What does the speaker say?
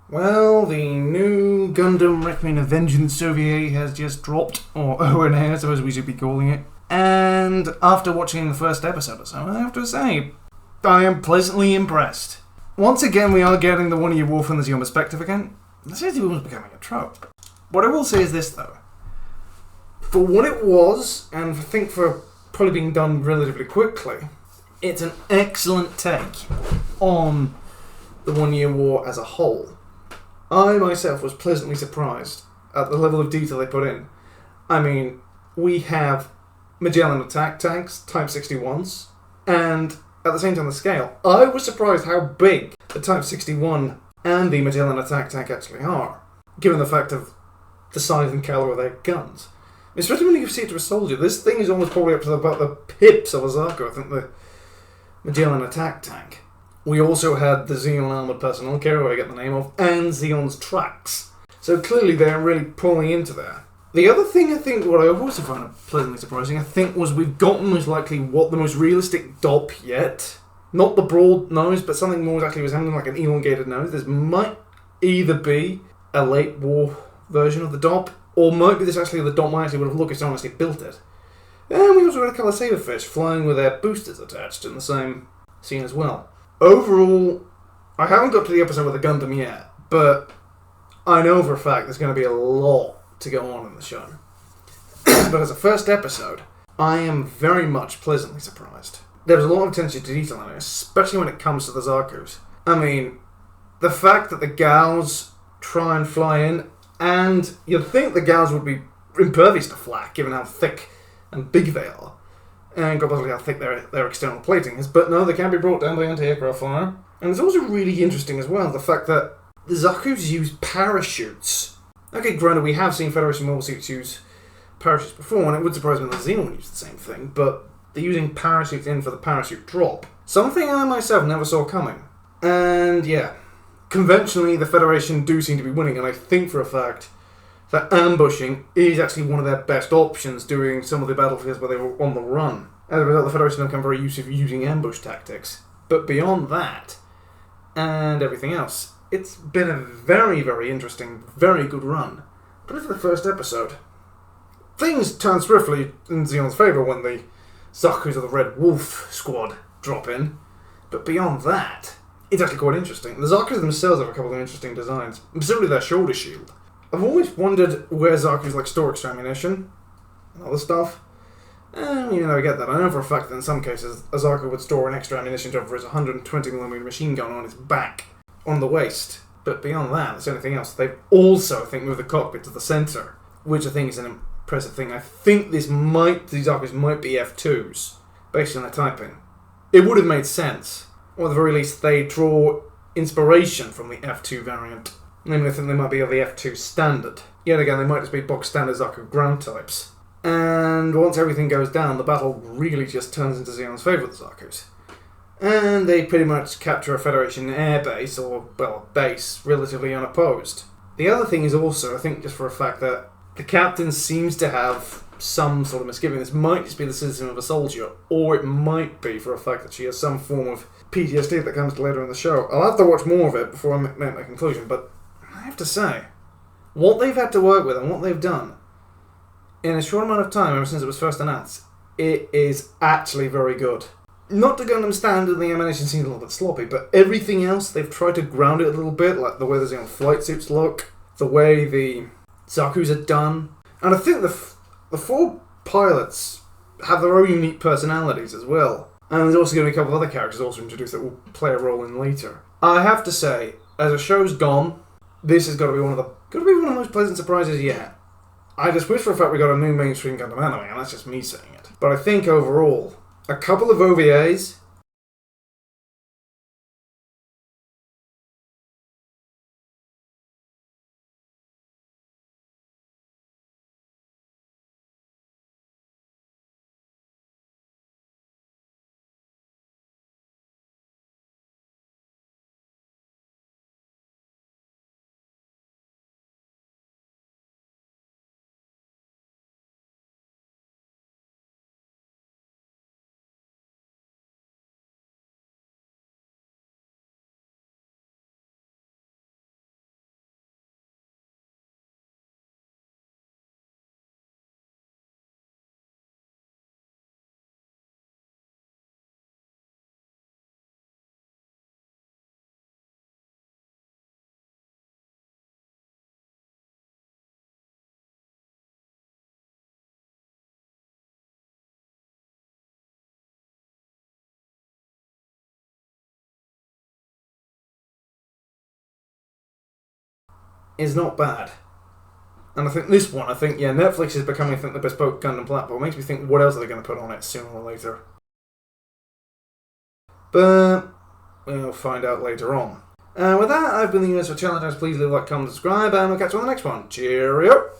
Well, the new Gundam Requiem of Vengeance OVA has just dropped, or ONA, I suppose we should be calling it. And after watching the first episode or so, I have to say, I am pleasantly impressed. Once again, we are getting the one-year war from the Zeon perspective again. This is almost becoming a trope. What I will say is this, though. For what it was, and I think for probably being done relatively quickly, it's an excellent take on the one-year war as a whole. I myself was pleasantly surprised at the level of detail they put in. I mean, we have Magellan attack tanks, Type 61s, and at the same time the scale. I was surprised how big the Type 61 and the Magellan attack tank actually are, given the fact of the size and caliber of their guns. Especially when you see it to a soldier. This thing is almost probably up to about the pips of a Zarko, I think, the Magellan attack tank. We also had the Zeon armoured personnel carrier, I get the name of, and Zeon's tracks. So clearly they're really pulling into there. The other thing I think, what I also found pleasantly surprising, I think, was we've gotten most likely what the most realistic DOP yet. Not the broad nose, but something more actually resembling like an elongated nose. This might either be a late war version of the DOP, or might be this actually the DOP might actually would have looked as honestly built it. And we also had a couple of saberfish flying with their boosters attached in the same scene as well. Overall, I haven't got to the episode with the Gundam yet, but I know for a fact there's going to be a lot to go on in the show. But as a first episode, I am very much pleasantly surprised. There was a lot of attention to detail in it, especially when it comes to the Zarkus. I mean, the fact that the Gals try and fly in, and you'd think the Gals would be impervious to flak, given how thick and big they are. And possibly how thick their external plating is, but no, they can be brought down by anti-aircraft fire. And it's also really interesting as well, the fact that the Zaku's use parachutes. Okay, granted, we have seen Federation Mobile Suits use parachutes before, and it would surprise me that Zeon used the same thing, but they're using parachutes in for the parachute drop. Something I myself never saw coming. And yeah, conventionally the Federation do seem to be winning, and I think for a fact that ambushing is actually one of their best options during some of the battlefields where they were on the run. As a result, the Federation have become very used to using ambush tactics. But beyond that, and everything else, it's been a very, very interesting, very good run. But for the first episode, things turn swiftly in Zeon's favour when the Zakus of the Red Wolf squad drop in. But beyond that, it's actually quite interesting. The Zakus themselves have a couple of interesting designs, specifically their shoulder shield. I've always wondered where Zaku's like store extra ammunition and other stuff. And you never get that. I know for a fact that in some cases a Zaku would store an extra ammunition to his 120mm machine gun on his back, on the waist. But beyond that, there's anything else. They've also, I think, moved the cockpit to the centre, which I think is an impressive thing. I think these Zakus might be F2s, based on their typing. It would have made sense, or at the very least they draw inspiration from the F2 variant. Namely, I think they might be of the F2 standard. Yet again, they might just be box standard Zaku ground types. And once everything goes down, the battle really just turns into Zeon's favour with the Zakus. And they pretty much capture a Federation air base, or, well, base, relatively unopposed. The other thing is also, I think just for a fact, that the captain seems to have some sort of misgiving. This might just be the citizen of a soldier, or it might be for a fact that she has some form of PTSD that comes later in the show. I'll have to watch more of it before I make my conclusion, but I have to say, what they've had to work with and what they've done in a short amount of time ever since it was first announced, it is actually very good. Not to Gundam standard, the animation seems a little bit sloppy, but everything else, they've tried to ground it a little bit, like the way the Zeon flight suits look, the way the Zakus are done. And I think the four pilots have their own unique personalities as well. And there's also going to be a couple of other characters also introduced that will play a role in later. I have to say, as a show's gone, this has got to be one of the most pleasant surprises yet. I just wish for a fact we got a new mainstream Gundam anime, and that's just me saying it. But I think overall, a couple of OVAs is not bad. And I think this one, Netflix is becoming, the bespoke Gundam platform. It makes me think, what else are they going to put on it sooner or later? But we'll find out later on. With that, I've been the Universal Challenge. Please leave a like, comment, subscribe, and I'll catch you on the next one. Cheerio!